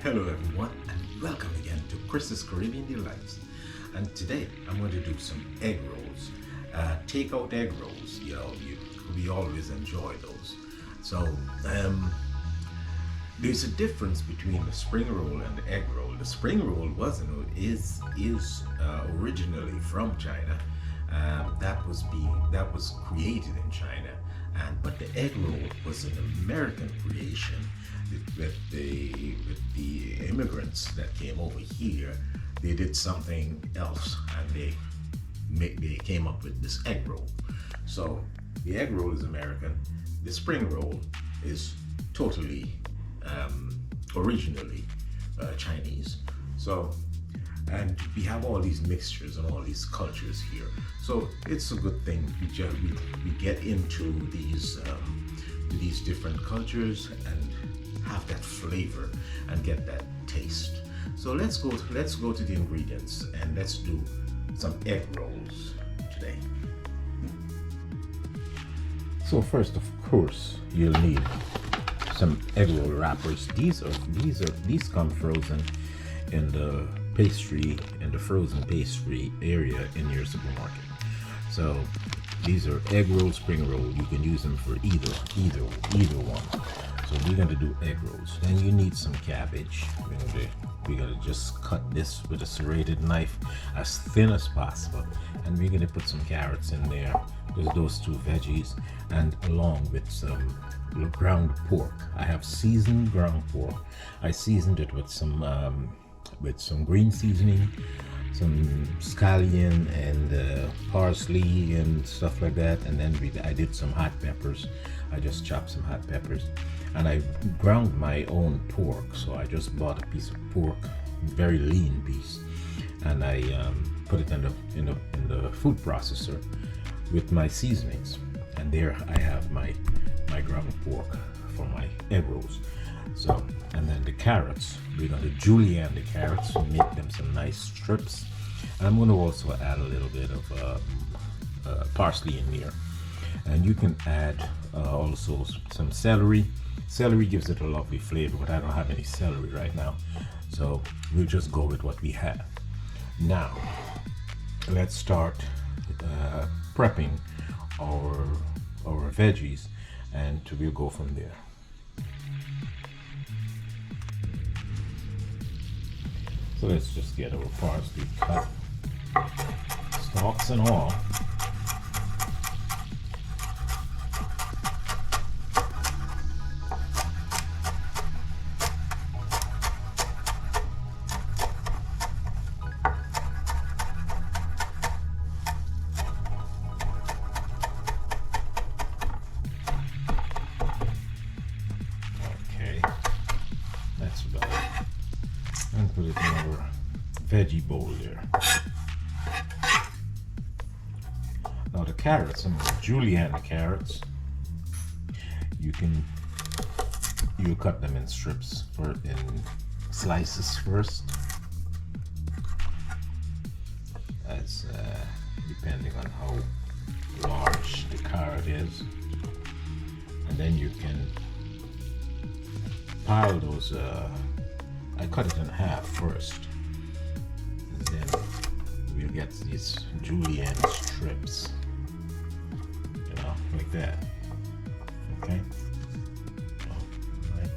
Hello everyone and welcome again to Chris's Caribbean Delights. And today I'm going to do some egg rolls. Take-out egg rolls, we always enjoy those. So there's a difference between the spring roll and the egg roll. The spring roll is originally from China. That was created in China, but the egg roll was an American creation. With the immigrants that came over here, they did something else, and they came up with this egg roll. So the egg roll is American. The spring roll is totally originally Chinese. So, and we have all these mixtures and all these cultures here. So it's a good thing we get into these different cultures and have that flavor and get that taste. So let's go to the ingredients and let's do some egg rolls today. So first, of course, you'll need some egg roll wrappers. These come frozen in the frozen pastry area in your supermarket. So these are egg roll, spring roll. You can use them for either one. So we're going to do egg rolls. Then you need some cabbage. We're going to just cut this with a serrated knife as thin as possible. And we're going to put some carrots in there. There's those two veggies, and along with some ground pork. I have seasoned ground pork. I seasoned it with some green seasoning, some scallion and parsley and stuff like that. And then I did some hot peppers. I just chopped some hot peppers, and I ground my own pork. So I just bought a piece of pork, very lean piece, and I put it in the food processor with my seasonings. And there I have my ground pork for my egg rolls. So, and then the carrots, we're going to julienne the carrots and make them some nice strips. And I'm going to also add a little bit of parsley in there. And you can add also some celery. Celery gives it a lovely flavor, but I don't have any celery right now. So we'll just go with what we have. Now, let's start prepping our veggies, and we'll go from there. So let's just get our parsley cut, stalks and all. That's about it. And put it in our veggie bowl there. Now the carrots, I'm going to julienne the carrots. You cut them in strips in slices first. That's depending on how large the carrot is. And then you can pile those. I cut it in half first, and then we'll get these julienne strips, like that. Okay. All right.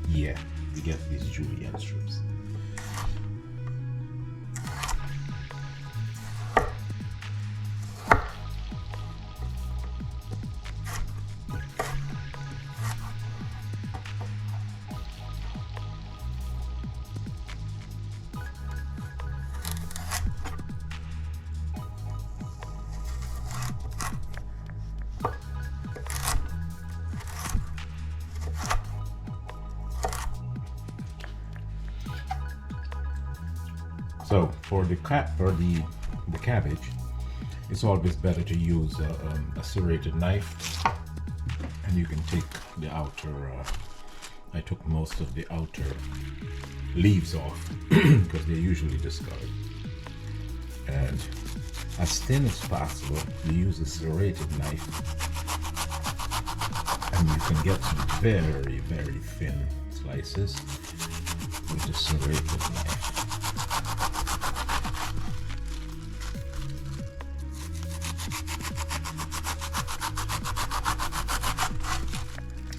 Yeah, we get these julienne strips. So for the cabbage, it's always better to use a serrated knife, and you can take the outer. I took most of the outer leaves off because they're usually discarded. And as thin as possible, you use a serrated knife, and you can get some very, very thin slices with the serrated knife.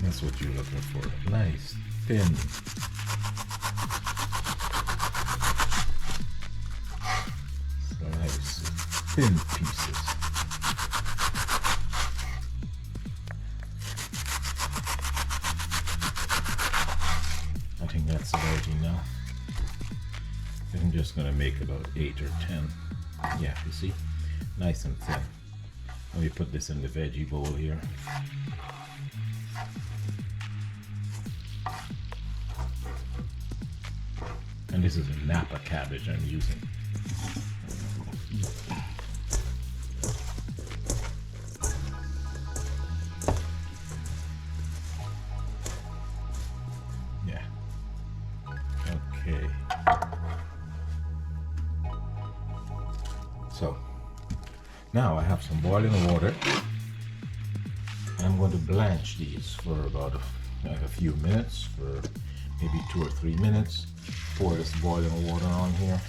That's what you're looking for. Nice, thin. Slice, thin pieces. I think that's about enough. I'm just gonna make about 8 or 10. Yeah, you see? Nice and thin. Let me put this in the veggie bowl here. And this is a Napa cabbage I'm using. Yeah. Okay. So now I have some boiling water. I'm going to blanch these for about a few minutes, for maybe 2 or 3 minutes. Pour this boiling water on here.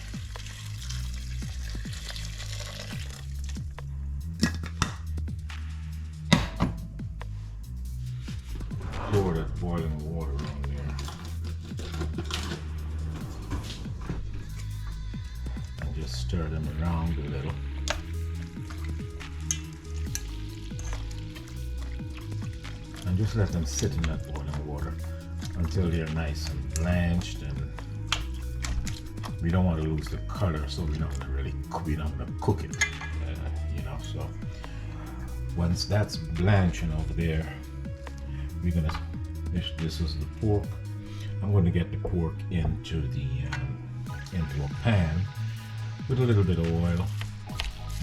Pour that boiling water on there. And just stir them around a little. And just let them sit in that boiling water until they're nice and blanched, and we don't want to lose the color, so we're not going to cook it, you know. So once that's blanching over there, we're gonna. This is the pork. I'm going to get the pork into a pan with a little bit of oil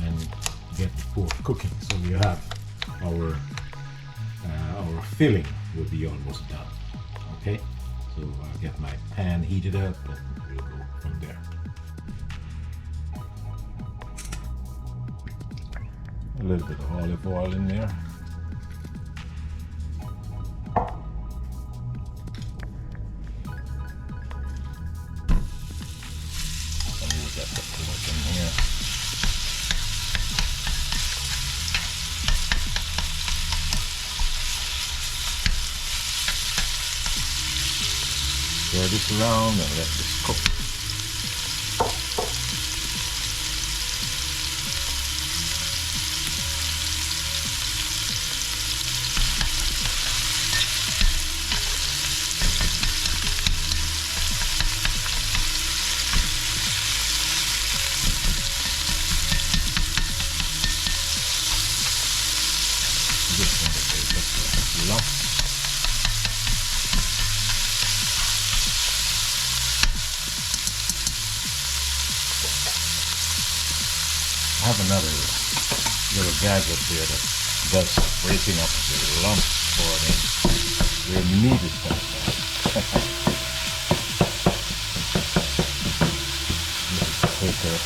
and get the pork cooking. So we have our filling will be almost done. Okay, so I'll get my pan heated up and we'll go from there. A little bit of olive oil in there. And we'll get the pork in here. Stir this around and let this cook. Just going to take this lump. I have another little gadget here that does breaking up the lumps for me. They're needed sometimes. This is quicker.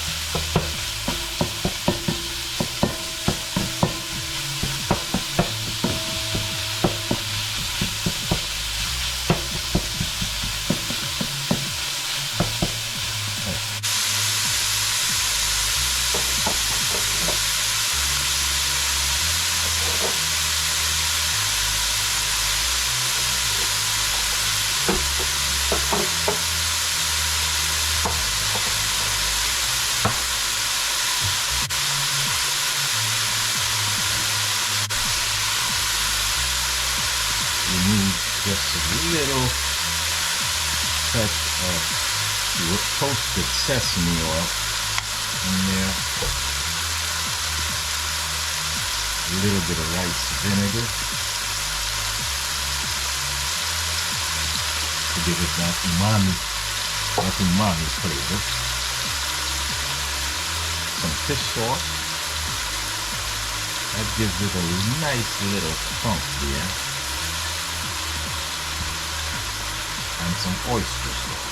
You need just a little touch of toasted sesame oil in there, a little bit of rice vinegar to give it that umami flavor, some fish sauce, that gives it a nice little funk there. And some oyster sauce.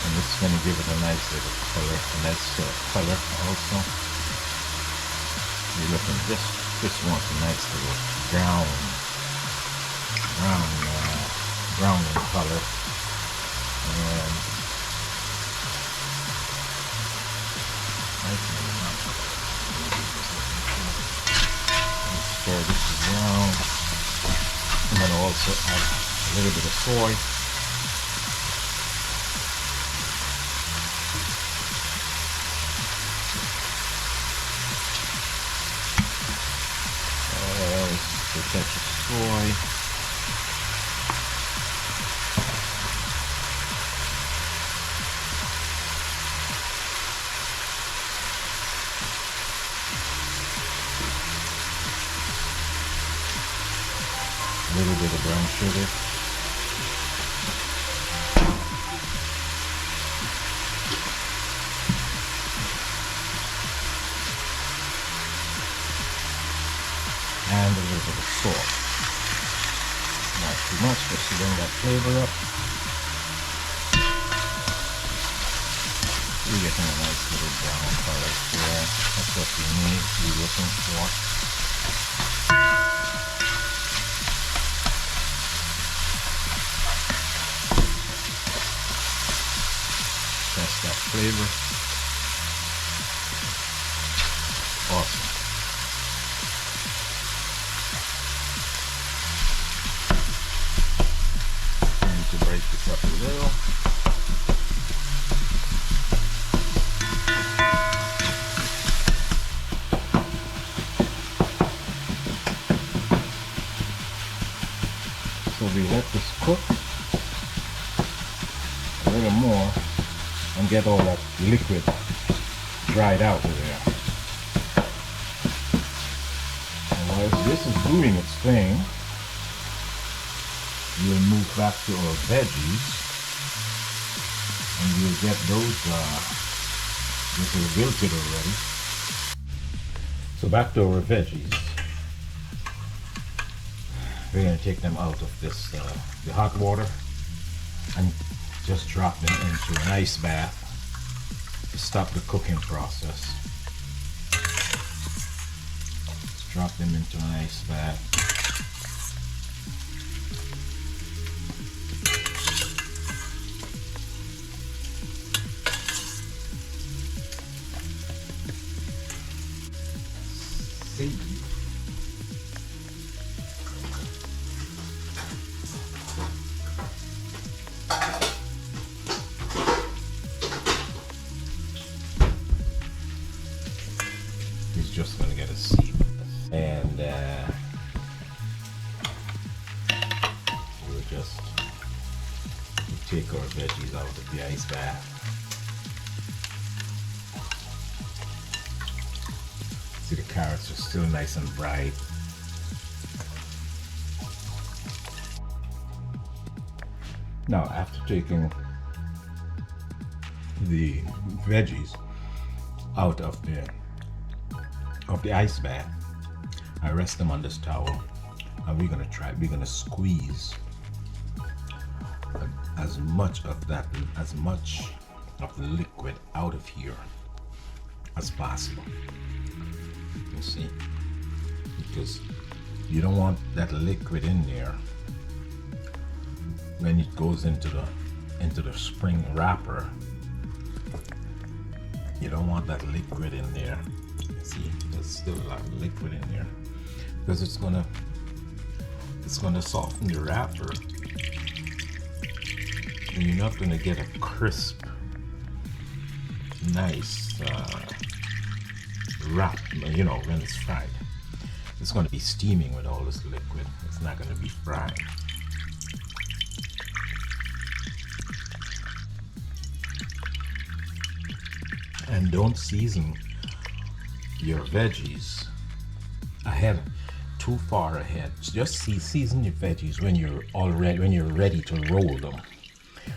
And this is going to give it a nice little color, a nice color also. You're looking just Just want a nice little brown in color. And stir this around. I'm going to also add a little bit of soy. A touch of soy. A little bit of brown sugar. And a little bit of salt. Not too much, just to bring that flavor up. We're getting a nice little brown color here. That's what we need to be looking for. That's that flavor. Awesome. Break this up a little. So we let this cook a little more and get all that liquid dried out of there. And while this is doing its thing, we'll move back to our veggies and we'll get those wilted already. So back to our veggies. We're going to take them out of this the hot water and just drop them into an ice bath to stop the cooking process. Let's drop them into an ice bath. He's just going to get a seed, and we'll just take our veggies out of the ice bath. See, the carrots are still nice and bright. Now, after taking the veggies out of the ice bath, I rest them on this towel, and we're gonna squeeze as much of the liquid out of here as possible. You see, because you don't want that liquid in there when it goes into the spring wrapper. You don't want that liquid in there. See, there's still a lot of liquid in there because it's gonna soften the wrapper, and you're not gonna get a crisp, nice wrap. You know, when it's fried, it's gonna be steaming with all this liquid. It's not gonna be fried. And don't season your veggies too far ahead. Just season your veggies when you're ready to roll them,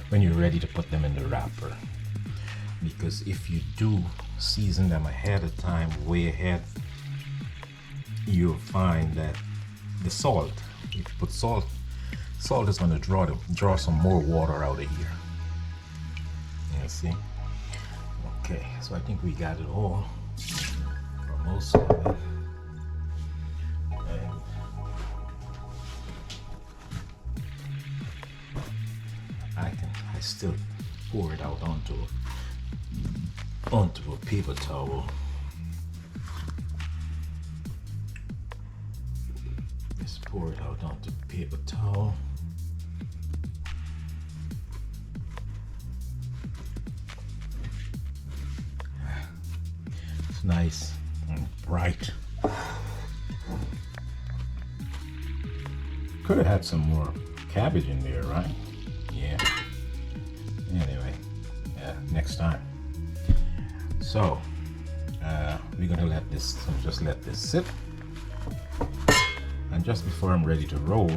when you're ready to put them in the wrapper. Because if you do season them ahead of time, way ahead, you'll find that the salt, if you put salt is going to draw some more water out of here. You see? Okay, so I think we got it all, or most of it. still pour it out onto a paper towel. Just pour it out onto a paper towel. It's nice and bright. Could have had some more cabbage in there, right? Yeah. Anyway, next time. So we're gonna let this sit. And just before I'm ready to roll,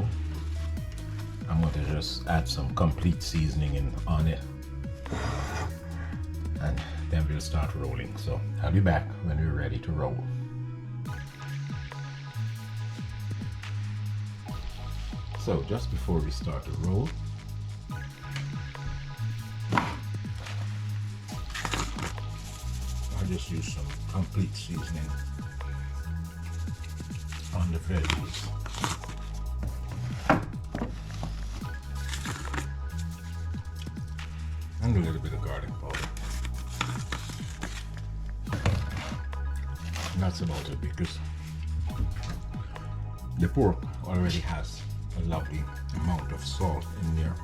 I'm going to just add some complete seasoning on it, and then we'll start rolling. So I'll be back when we're ready to roll. So just before we start to roll, I'll just use some complete seasoning on the veggies. And a little bit of garlic powder. And that's about it, because the pork already has a lovely amount of salt in there.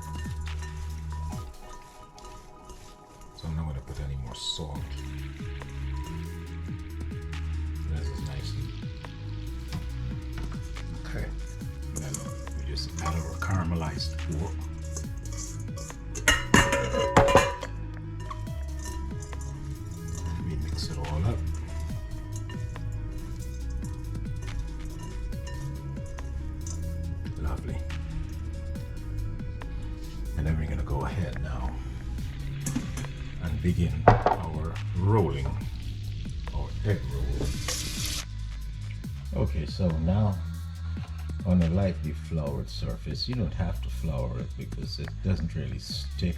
So I'm not going to put any more salt. This is nice. Okay, then we just add our caramelized pork. We mix it all up. Lovely. And then we're going to go ahead now and begin our rolling, our egg roll. Okay, so now on a lightly floured surface, you don't have to flour it because it doesn't really stick,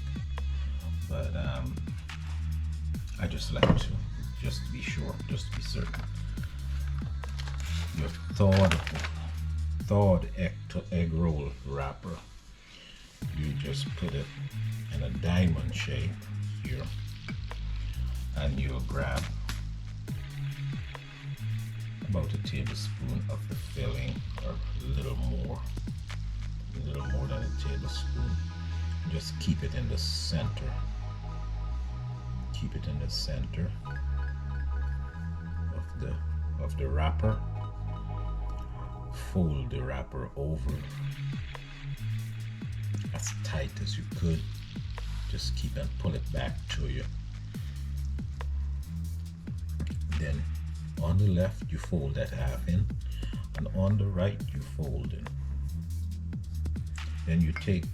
but I just like to, just to be sure, just to be certain. Your thawed egg roll wrapper, you just put it in a diamond shape here, and you'll grab about a tablespoon of the filling, or a little more than a tablespoon. Just keep it in the center. Keep it in the center of the wrapper. Fold the wrapper over as tight as you could. Just keep and pull it back to you. Then on the left you fold that half in, and on the right you fold in. Then you take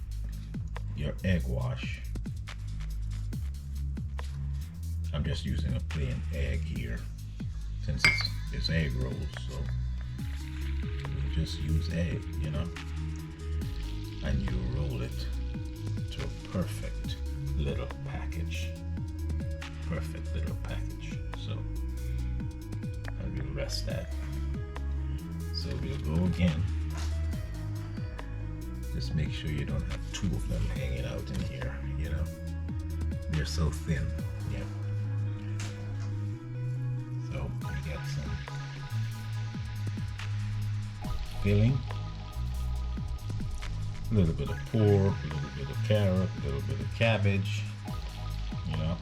your egg wash. I'm just using a plain egg here since it's egg rolls, so we just use egg, you know, and you roll it to a perfect little package. Perfect little package. So, and we'll rest that. So we'll go again. Just make sure you don't have two of them hanging out in here, you know. They're so thin. Yeah. So we get some filling, a little bit of pork, a little bit of carrot, a little bit of cabbage, you know,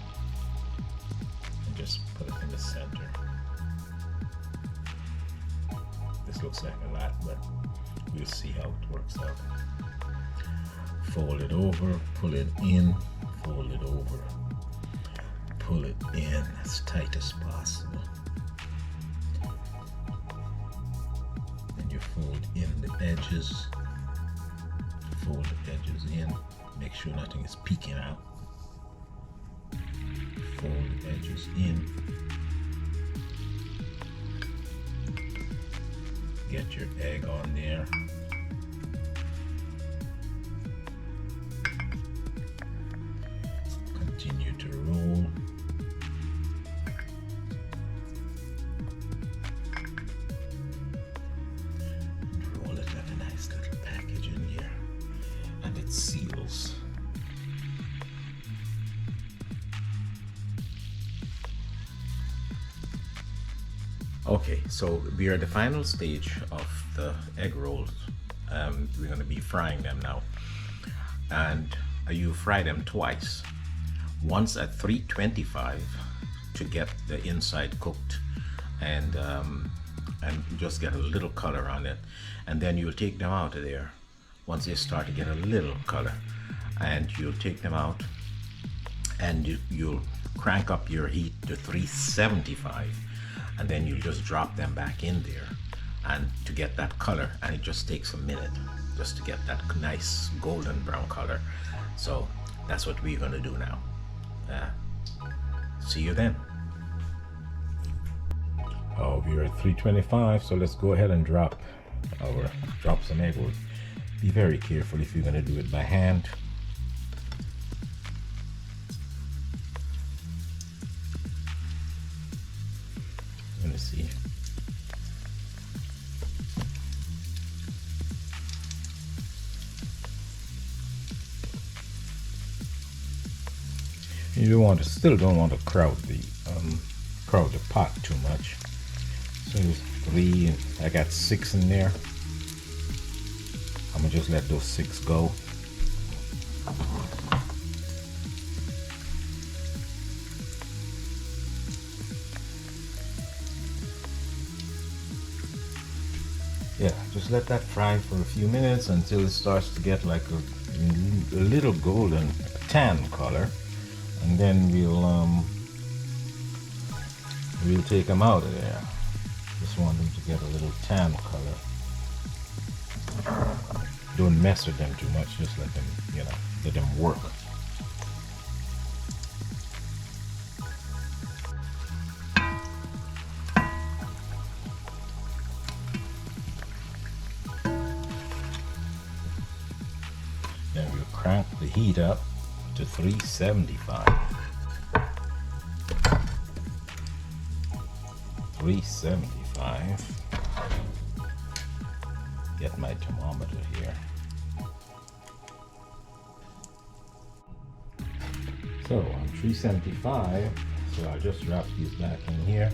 and just put it in the center. This looks like a lot, but we'll see how it works out. Fold it over, pull it in, fold it over, pull it in as tight as possible. And you fold in the edges, fold the edges in, make sure nothing is peeking out. Fold the edges in. Get your egg on there. Continue to roll. And roll it like a nice little package in here. And it seals. Okay, so we are at the final stage of the egg rolls. We're going to be frying them now, and you fry them twice. Once at 325 to get the inside cooked, and just get a little color on it, and then you'll take them out of there once they start to get a little color, and you'll take them out, and you'll crank up your heat to 375, and then you just drop them back in there and to get that color, and it just takes a minute just to get that nice golden brown color. So that's what we're going to do now. See you then. Oh, we're at 325, so let's go ahead and drop some egg rolls. Be very careful if you're going to do it by hand. Let me see. Still don't want to crowd the pot too much. So there's 3, and I got 6 in there. I'm gonna just let those 6 go. Yeah, just let that fry for a few minutes until it starts to get like a little golden tan color, and then we'll take them out of there. Just want them to get a little tan color. Don't mess with them too much, just let them, let them work. Then we'll crank the heat up to 375. 375. Get my thermometer here. So on 375, so I'll just drop these back in here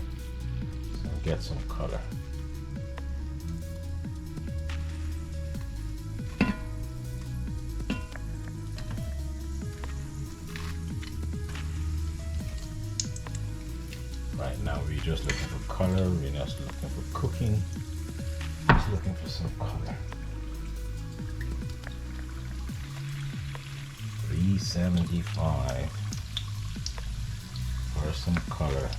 so I'll get some color. Right now we're just looking for color, we're just looking for cooking, just looking for some color. 375 for some color.